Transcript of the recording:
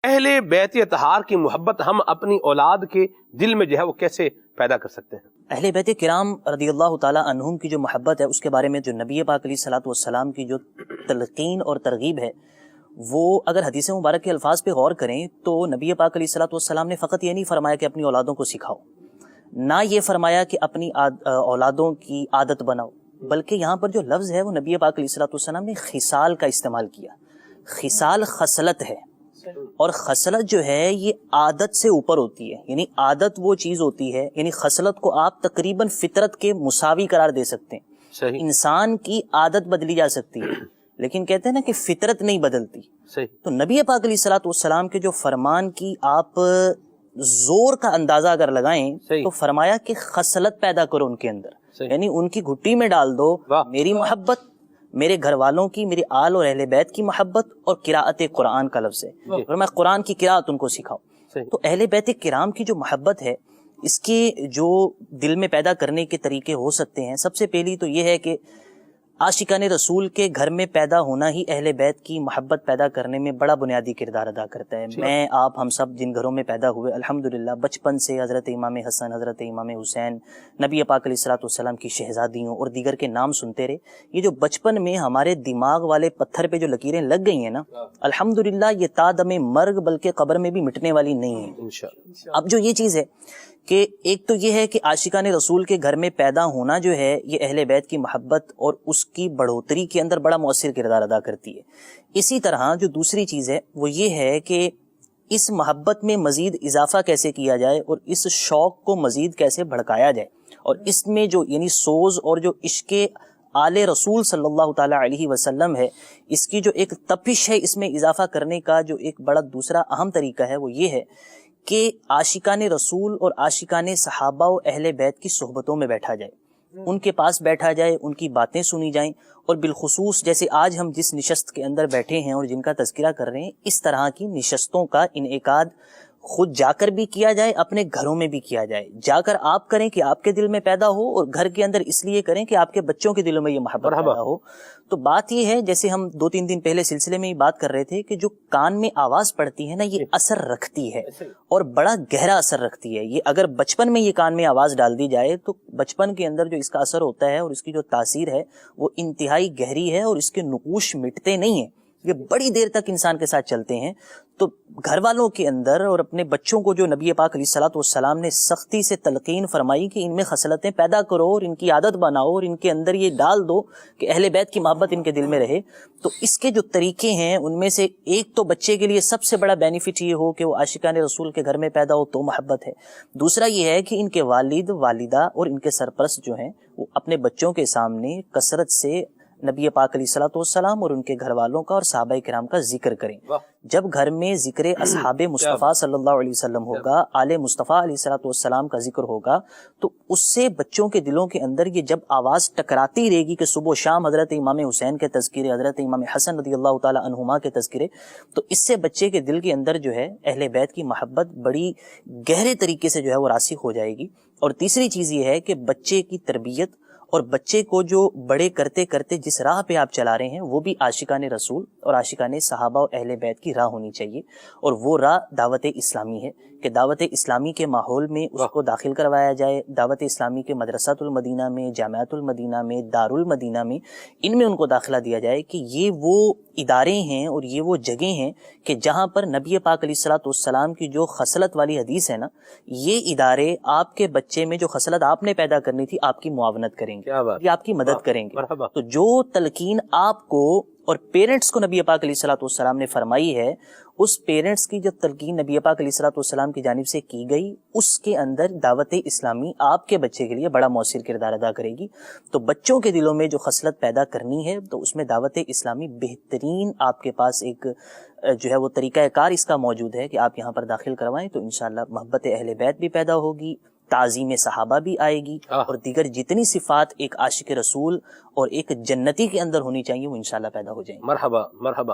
اہل بیت اطہار کی محبت ہم اپنی اولاد کے دل میں جو ہے وہ کیسے پیدا کر سکتے ہیں؟ اہل بیت کرام رضی اللہ تعالیٰ عنہم کی جو محبت ہے اس کے بارے میں جو نبی پاک علیہ الصلوۃ والسلام کی جو تلقین اور ترغیب ہے، وہ اگر حدیث مبارک کے الفاظ پہ غور کریں تو نبی پاک علیہ الصلوۃ والسلام نے فقط یہ نہیں فرمایا کہ اپنی اولادوں کو سکھاؤ، نہ یہ فرمایا کہ اپنی اولادوں کی عادت بناؤ، بلکہ یہاں پر جو لفظ ہے وہ نبی پاک علیہ الصلوۃ والسلام نے خصال کا استعمال کیا۔ خصال خصلت ہے، اور خصلت جو ہے یہ عادت سے اوپر ہوتی ہے، یعنی عادت وہ چیز ہوتی ہے، یعنی خصلت کو آپ تقریباً فطرت کے مساوی قرار دے سکتے ہیں۔ صحیح۔ انسان کی عادت بدلی جا سکتی ہے لیکن کہتے ہیں نا کہ فطرت نہیں بدلتی۔ صحیح۔ تو نبی پاک علیہ الصلوۃ والسلام کے جو فرمان کی آپ زور کا اندازہ اگر لگائیں تو فرمایا کہ خصلت پیدا کرو ان کے اندر، یعنی ان کی گھٹی میں ڈال دو میری محبت، میرے گھر والوں کی، میری آل اور اہل بیت کی محبت، اور قراءت قرآن کا لفظ ہے، اور میں قرآن کی قراءت ان کو سکھاؤ۔ تو اہل بیت کرام کی جو محبت ہے اس کے جو دل میں پیدا کرنے کے طریقے ہو سکتے ہیں، سب سے پہلی تو یہ ہے کہ عاشقان رسول کے گھر میں پیدا ہونا ہی اہل بیت کی محبت پیدا کرنے میں بڑا بنیادی کردار ادا کرتا ہے۔ میں آپ ہم سب جن گھروں میں پیدا ہوئے الحمدللہ بچپن سے حضرت امام حسن، حضرت امام حسین، نبی پاک علیہ الصلوۃ والسلام کی شہزادیوں اور دیگر کے نام سنتے رہے، یہ جو بچپن میں ہمارے دماغ والے پتھر پہ جو لکیریں لگ گئی ہیں نا، الحمدللہ یہ تا دم مرگ بلکہ قبر میں بھی مٹنے والی نہیں ہیں۔ اب جو یہ چیز ہے کہ ایک تو یہ ہے کہ عاشقان رسول کے گھر میں پیدا ہونا جو ہے یہ اہل بیت کی محبت اور اس کی بڑھوتری کے اندر بڑا مؤثر کردار ادا کرتی ہے۔ اسی طرح جو دوسری چیز ہے وہ یہ ہے کہ اس محبت میں مزید اضافہ کیسے کیا جائے اور اس شوق کو مزید کیسے بھڑکایا جائے، اور اس میں جو یعنی سوز اور جو عشق آل رسول صلی اللہ تعالیٰ علیہ وسلم ہے، اس کی جو ایک تپش ہے، اس میں اضافہ کرنے کا جو ایک بڑا دوسرا اہم طریقہ ہے وہ یہ ہے کہ عاشقان رسول اور عاشقان صحابہ و اہل بیت کی صحبتوں میں بیٹھا جائے، ان کے پاس بیٹھا جائے، ان کی باتیں سنی جائیں، اور بالخصوص جیسے آج ہم جس نشست کے اندر بیٹھے ہیں اور جن کا تذکرہ کر رہے ہیں، اس طرح کی نشستوں کا انعقاد خود جا کر بھی کیا جائے، اپنے گھروں میں بھی کیا جائے۔ جا کر آپ کریں کہ آپ کے دل میں پیدا ہو، اور گھر کے اندر اس لیے کریں کہ آپ کے بچوں کے دلوں میں یہ محبت پیدا ہو۔ تو بات یہ ہے، جیسے ہم 2-3 دن پہلے سلسلے میں یہ بات کر رہے تھے کہ جو کان میں آواز پڑتی ہے نا، یہ اثر رکھتی ہے اور بڑا گہرا اثر رکھتی ہے۔ یہ اگر بچپن میں یہ کان میں آواز ڈال دی جائے تو بچپن کے اندر جو اس کا اثر ہوتا ہے اور اس کی جو تاثیر ہے وہ انتہائی گہری ہے، اور اس کے نقوش مٹتے نہیں ہیں، یہ بڑی دیر تک انسان کے ساتھ چلتے ہیں۔ تو گھر والوں کے اندر اور اپنے بچوں کو جو نبی پاک علیہ الصلوۃ والسلام نے سختی سے تلقین فرمائی کہ ان میں خصلتیں پیدا کرو اور ان کی عادت بناؤ اور ان کے اندر یہ ڈال دو کہ اہل بیت کی محبت ان کے دل میں رہے، تو اس کے جو طریقے ہیں ان میں سے ایک تو بچے کے لیے سب سے بڑا بینیفٹ یہ ہو کہ وہ عاشقان رسول کے گھر میں پیدا ہو تو محبت ہے۔ دوسرا یہ ہے کہ ان کے والد، والدہ اور ان کے سرپرست جو ہیں وہ اپنے بچوں کے سامنے کثرت سے نبی پاک علیہ الصلوۃ والسلام اور ان کے گھر والوں کا اور صحابہ کرام کا ذکر کریں۔ جب گھر میں ذکر اصحاب مصطفیٰ صلی اللہ علیہ وسلم ہوگا، آل مصطفیٰ علیہ الصلوۃ والسلام کا ذکر ہوگا، تو اس سے بچوں کے دلوں کے اندر یہ جب آواز ٹکراتی رہے گی کہ صبح و شام حضرت امام حسین کے تذکرے، حضرت امام حسن رضی اللہ تعالیٰ عنہما کے تذکرے، تو اس سے بچے کے دل کے اندر جو ہے اہل بیت کی محبت بڑی گہرے طریقے سے جو ہے وہ راسخ ہو جائے گی۔ اور تیسری چیز یہ ہے کہ بچے کی تربیت اور بچے کو جو بڑے کرتے کرتے جس راہ پہ آپ چلا رہے ہیں وہ بھی عاشقان رسول اور عاشقان صحابہ و اہل بیت کی راہ ہونی چاہیے، اور وہ راہ دعوت اسلامی ہے کہ دعوت اسلامی کے ماحول میں اس کو داخل کروایا جائے، دعوت اسلامی کے مدرسۃ المدینہ میں، جامعۃ المدینہ میں، دار المدینہ میں، ان میں ان کو داخلہ دیا جائے کہ یہ وہ ادارے ہیں اور یہ وہ جگہیں ہیں کہ جہاں پر نبی پاک علیہ الصلوۃ والسلام کی جو خصلت والی حدیث ہے نا، یہ ادارے آپ کے بچے میں جو خصلت آپ نے پیدا کرنی تھی آپ کی معاونت کریں گے، یہ آپ کی مدد کریں گے۔ تو جو تلقین آپ کو اور پیرنٹس کو نبی پاک علیہ الصلوۃ والسلام نے فرمائی ہے، اس پیرنٹس کی جو تلقین نبی پاک علیہ الصلوۃ والسلام کی جانب سے کی گئی، اس کے اندر دعوت اسلامی آپ کے بچے کے لیے بڑا مؤثر کردار ادا کرے گی۔ تو بچوں کے دلوں میں جو خصلت پیدا کرنی ہے تو اس میں دعوت اسلامی بہترین آپ کے پاس ایک جو ہے وہ طریقہ کار اس کا موجود ہے کہ آپ یہاں پر داخل کروائیں، تو انشاءاللہ محبت اہل بیت بھی پیدا ہوگی، تعظیم صحابہ بھی آئے گی، اور دیگر جتنی صفات ایک عاشق رسول اور ایک جنتی کے اندر ہونی چاہیے وہ انشاءاللہ پیدا ہو جائیں گی۔ مرحبا مرحبا۔